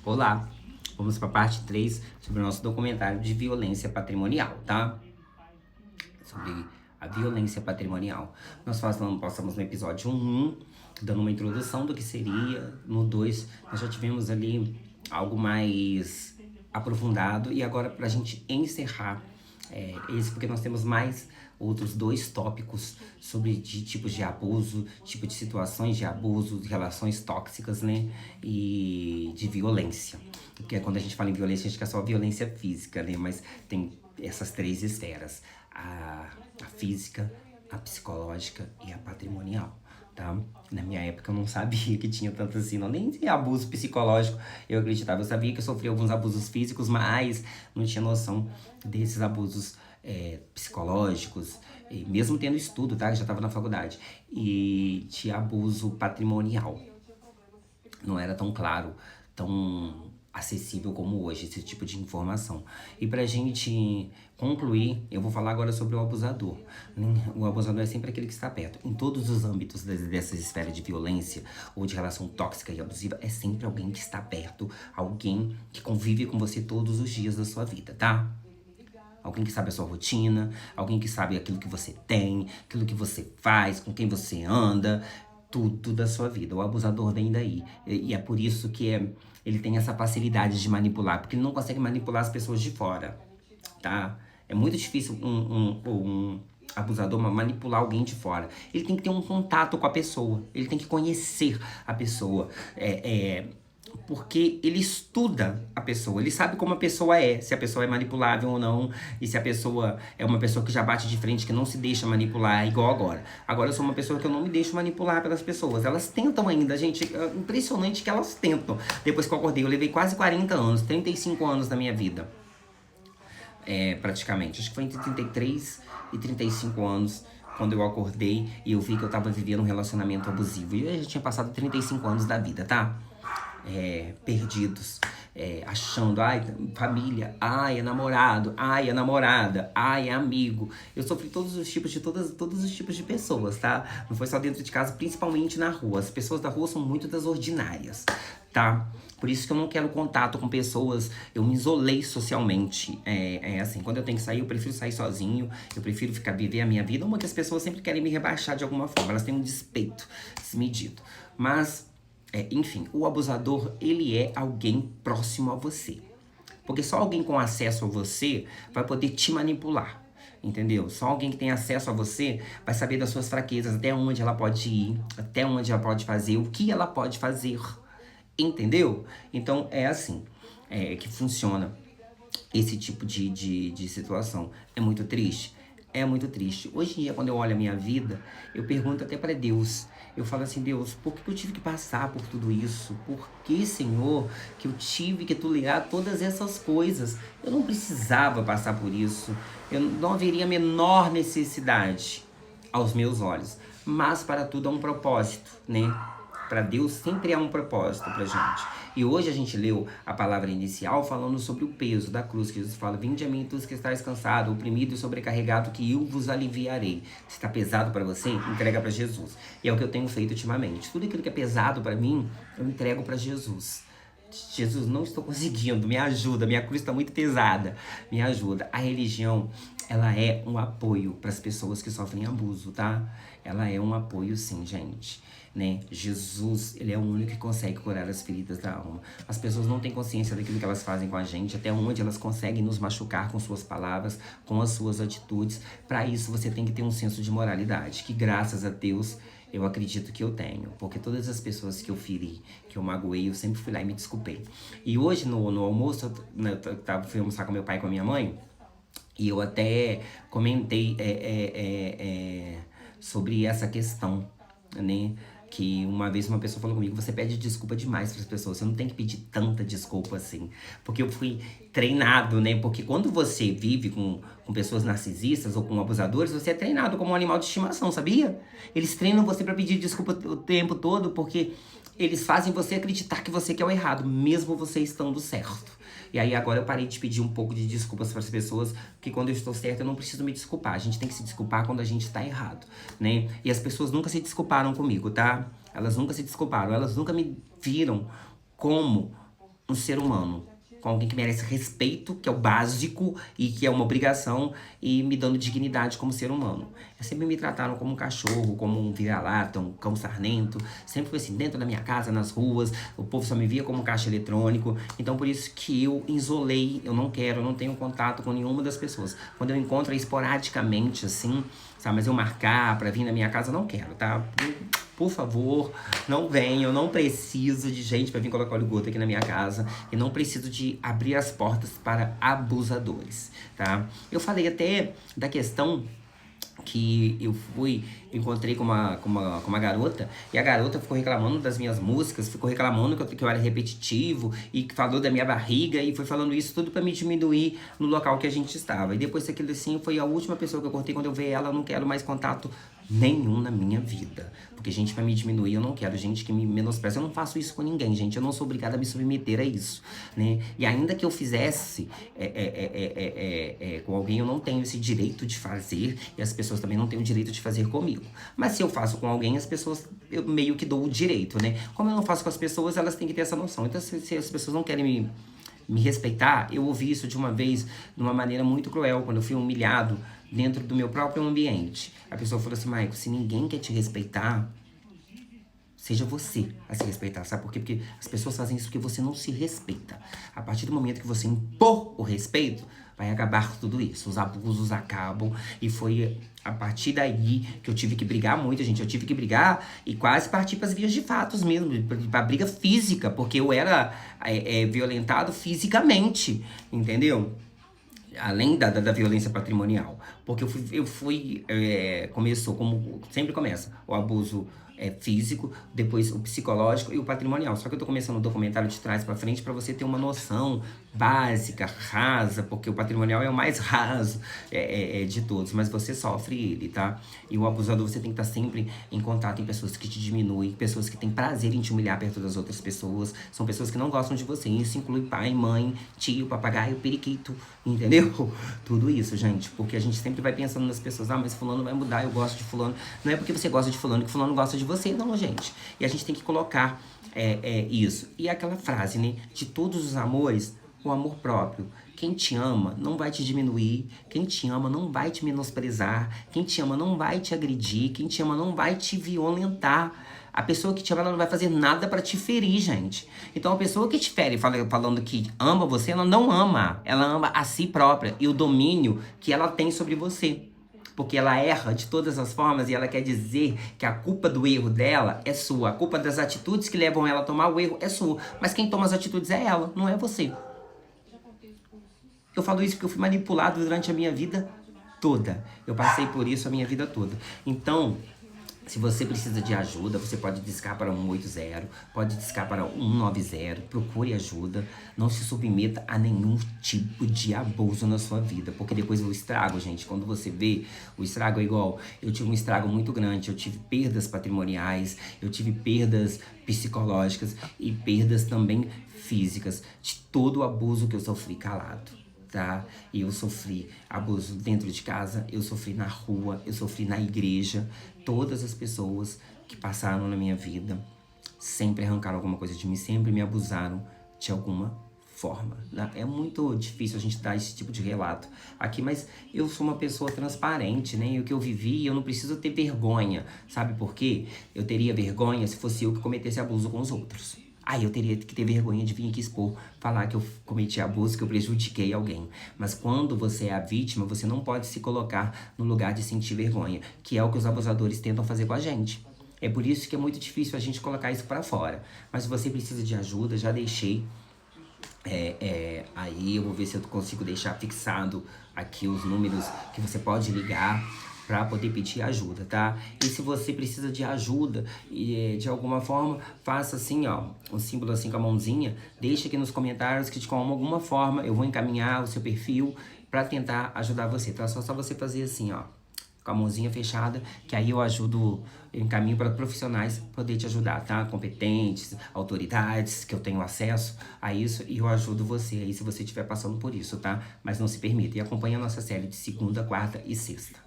Olá, vamos para a parte 3 sobre o nosso documentário de violência patrimonial, tá? Sobre a violência patrimonial. Nós passamos no episódio 1, dando uma introdução do que seria. No 2, nós já tivemos ali algo mais aprofundado. E agora, para a gente encerrar esse, porque nós temos mais outros 2 tópicos sobre tipos de abuso, tipo de situações de abuso, de relações tóxicas, né? E de violência. Porque quando a gente fala em violência, a gente quer só violência física, né? Mas tem essas 3 esferas. A física, a psicológica e a patrimonial, tá? Na minha época eu não sabia que tinha tanto assim, não, nem de abuso psicológico eu acreditava. Eu sabia que eu sofria alguns abusos físicos, mas não tinha noção desses abusos psicológicos, e mesmo tendo estudo, tá? Eu já estava na faculdade. E de abuso patrimonial. Não era tão claro, tão acessível como hoje, esse tipo de informação. E pra gente concluir, eu vou falar agora sobre o abusador. O abusador é sempre aquele que está perto. Em todos os âmbitos dessa esfera de violência ou de relação tóxica e abusiva, é sempre alguém que está perto, alguém que convive com você todos os dias da sua vida, tá? Alguém que sabe a sua rotina, alguém que sabe aquilo que você tem, aquilo que você faz, com quem você anda, tudo da sua vida. O abusador vem daí. E é por isso que ele tem essa facilidade de manipular, porque ele não consegue manipular as pessoas de fora, tá? É muito difícil um abusador manipular alguém de fora. Ele tem que ter um contato com a pessoa, ele tem que conhecer a pessoa. Porque ele estuda a pessoa, ele sabe como a pessoa é, se a pessoa é manipulável ou não, e se a pessoa é uma pessoa que já bate de frente, que não se deixa manipular, igual agora. Agora eu sou uma pessoa que eu não me deixo manipular pelas pessoas, elas tentam ainda, gente, é impressionante que elas tentam. Depois que eu acordei, eu levei quase 40 anos, 35 anos da minha vida, praticamente, acho que foi entre 33 e 35 anos, quando eu acordei e eu vi que eu tava vivendo um relacionamento abusivo, e eu já tinha passado 35 anos da vida, tá? Perdidos, achando, ai, família, ai, é namorado, ai, é namorada, ai, é amigo. Eu sofri todos os tipos de todos os tipos de pessoas, tá? Não foi só dentro de casa, principalmente na rua. As pessoas da rua são muito desordinárias, tá? Por isso que eu não quero contato com pessoas, eu me isolei socialmente. Assim, quando eu tenho que sair, eu prefiro sair sozinho, eu prefiro viver a minha vida. Uma que as pessoas sempre querem me rebaixar de alguma forma, elas têm um despeito desmedido. Mas enfim, o abusador, ele é alguém próximo a você. Porque só alguém com acesso a você vai poder te manipular, entendeu? Só alguém que tem acesso a você vai saber das suas fraquezas, até onde ela pode ir, até onde ela pode fazer, o que ela pode fazer, entendeu? Então é assim que funciona esse tipo de situação. É muito triste? É muito triste. Hoje em dia, quando eu olho a minha vida, eu pergunto até para Deus. Eu falo assim, Deus, por que eu tive que passar por tudo isso? Por que, Senhor, que eu tive que tolerar todas essas coisas? Eu não precisava passar por isso. Eu não haveria a menor necessidade aos meus olhos. Mas para tudo há um propósito, né? Para Deus sempre há um propósito pra gente. E hoje a gente leu a palavra inicial falando sobre o peso da cruz, que Jesus fala: vinde a mim todos que estáis cansados, oprimido e sobrecarregado, que eu vos aliviarei. Se está pesado para você, entrega para Jesus. E é o que eu tenho feito ultimamente. Tudo aquilo que é pesado para mim, eu entrego para Jesus. Jesus, não estou conseguindo, me ajuda, minha cruz está muito pesada, me ajuda. A religião, ela é um apoio para as pessoas que sofrem abuso, tá? Ela é um apoio sim, gente, né? Jesus, ele é o único que consegue curar as feridas da alma. As pessoas não têm consciência daquilo que elas fazem com a gente, até onde elas conseguem nos machucar com suas palavras, com as suas atitudes. Para isso, você tem que ter um senso de moralidade, que graças a Deus eu acredito que eu tenho, porque todas as pessoas que eu feri, que eu magoei, eu sempre fui lá e me desculpei. E hoje no almoço, eu fui almoçar com meu pai e com a minha mãe, e eu até comentei sobre essa questão, né? Que uma vez uma pessoa falou comigo: você pede desculpa demais para as pessoas, você não tem que pedir tanta desculpa assim. Porque eu fui treinado, né? Porque quando você vive com pessoas narcisistas ou com abusadores, você é treinado como um animal de estimação, sabia? Eles treinam você para pedir desculpa o tempo todo, porque eles fazem você acreditar que você quer o errado, mesmo você estando certo. E aí agora eu parei de pedir um pouco de desculpas para as pessoas, porque quando eu estou certo eu não preciso me desculpar. A gente tem que se desculpar quando a gente tá errado, né? E as pessoas nunca se desculparam comigo, tá? Elas nunca se desculparam, elas nunca me viram como um ser humano, com alguém que merece respeito, que é o básico e que é uma obrigação, e me dando dignidade como ser humano. Sempre me trataram como um cachorro, como um vira-lata, um cão sarnento. Sempre foi assim, dentro da minha casa, nas ruas, o povo só me via como um caixa eletrônico. Então por isso que eu isolei, eu não tenho contato com nenhuma das pessoas. Quando eu encontro esporadicamente, assim, sabe, mas eu marcar pra vir na minha casa, eu não quero, tá? Por favor, não venham, eu não preciso de gente pra vir colocar óleo gota aqui na minha casa. E não preciso de abrir as portas para abusadores, tá? Eu falei até da questão que encontrei com uma garota, e a garota ficou reclamando das minhas músicas, ficou reclamando que eu era repetitivo, e que falou da minha barriga, e foi falando isso tudo pra me diminuir no local que a gente estava. E depois daquilo assim, foi a última pessoa que eu cortei. Quando eu ver ela, eu não quero mais contato nenhum na minha vida. Porque gente pra me diminuir, eu não quero. Gente que me menospreza, eu não faço isso com ninguém, gente. Eu não sou obrigada a me submeter a isso, né? E ainda que eu fizesse com alguém, eu não tenho esse direito de fazer, e as pessoas também não têm o direito de fazer comigo. Mas se eu faço com alguém, as pessoas, eu meio que dou o direito, né? Como eu não faço com as pessoas, elas têm que ter essa noção. Então, se as pessoas não querem me respeitar, eu ouvi isso de uma vez, de uma maneira muito cruel, quando eu fui humilhado dentro do meu próprio ambiente. A pessoa falou assim, Maico, se ninguém quer te respeitar, seja você a se respeitar, sabe por quê? Porque as pessoas fazem isso porque você não se respeita. A partir do momento que você impor o respeito, vai acabar com tudo isso. Os abusos acabam, e foi a partir daí que eu tive que brigar muito, gente. Eu tive que brigar e quase partir para as vias de fatos mesmo, pra briga física, porque eu era violentado fisicamente, entendeu? Além da violência patrimonial. Porque começou como sempre começa, o abuso físico, depois o psicológico e o patrimonial. Só que eu tô começando o documentário de trás pra frente pra você ter uma noção básica, rasa, porque o patrimonial é o mais raso de todos, mas você sofre ele, tá? E o abusador, você tem que estar sempre em contato com pessoas que te diminuem, pessoas que têm prazer em te humilhar perto das outras pessoas, são pessoas que não gostam de você. Isso inclui pai, mãe, tio, papagaio, periquito, entendeu? Tudo isso, gente, porque a gente sempre vai pensando nas pessoas, mas fulano vai mudar, eu gosto de fulano. Não é porque você gosta de fulano que fulano gosta de você, não, gente. E a gente tem que colocar isso. E aquela frase, né? De todos os amores, o amor próprio. Quem te ama não vai te diminuir. Quem te ama não vai te menosprezar. Quem te ama não vai te agredir. Quem te ama não vai te violentar. A pessoa que te ama, ela não vai fazer nada pra te ferir, gente. Então, a pessoa que te fere falando que ama você, ela não ama. Ela ama a si própria e o domínio que ela tem sobre você. Porque ela erra de todas as formas, e ela quer dizer que a culpa do erro dela é sua. A culpa das atitudes que levam ela a tomar o erro é sua. Mas quem toma as atitudes é ela, não é você. Eu falo isso porque eu fui manipulado durante a minha vida toda. Eu passei por isso a minha vida toda. Então, se você precisa de ajuda, você pode discar para 180, pode discar para 190, procure ajuda. Não se submeta a nenhum tipo de abuso na sua vida, porque depois o estrago, gente, quando você vê, o estrago é igual. Eu tive um estrago muito grande, eu tive perdas patrimoniais, eu tive perdas psicológicas e perdas também físicas, de todo o abuso que eu sofri calado. Tá? E eu sofri abuso dentro de casa, eu sofri na rua, eu sofri na igreja. Todas as pessoas que passaram na minha vida sempre arrancaram alguma coisa de mim, sempre me abusaram de alguma forma. É muito difícil a gente dar esse tipo de relato aqui, mas eu sou uma pessoa transparente, né? E o que eu vivi, eu não preciso ter vergonha. Sabe por quê? Eu teria vergonha se fosse eu que cometesse abuso com os outros. Aí eu teria que ter vergonha de vir aqui expor, falar que eu cometi abuso, que eu prejudiquei alguém. Mas quando você é a vítima, você não pode se colocar no lugar de sentir vergonha, que é o que os abusadores tentam fazer com a gente. É por isso que é muito difícil a gente colocar isso pra fora. Mas se você precisa de ajuda, já deixei. Aí eu vou ver se eu consigo deixar fixado aqui os números que você pode ligar pra poder pedir ajuda, tá? E se você precisa de ajuda e de alguma forma, faça assim, ó, um símbolo assim com a mãozinha, deixa aqui nos comentários que de alguma forma eu vou encaminhar o seu perfil pra tentar ajudar você, tá? Só você fazer assim, ó, com a mãozinha fechada, que aí eu encaminho para profissionais poder te ajudar, tá? Competentes, autoridades, que eu tenho acesso a isso, e eu ajudo você aí se você estiver passando por isso, tá? Mas não se permita. E acompanhe a nossa série de segunda, quarta e sexta.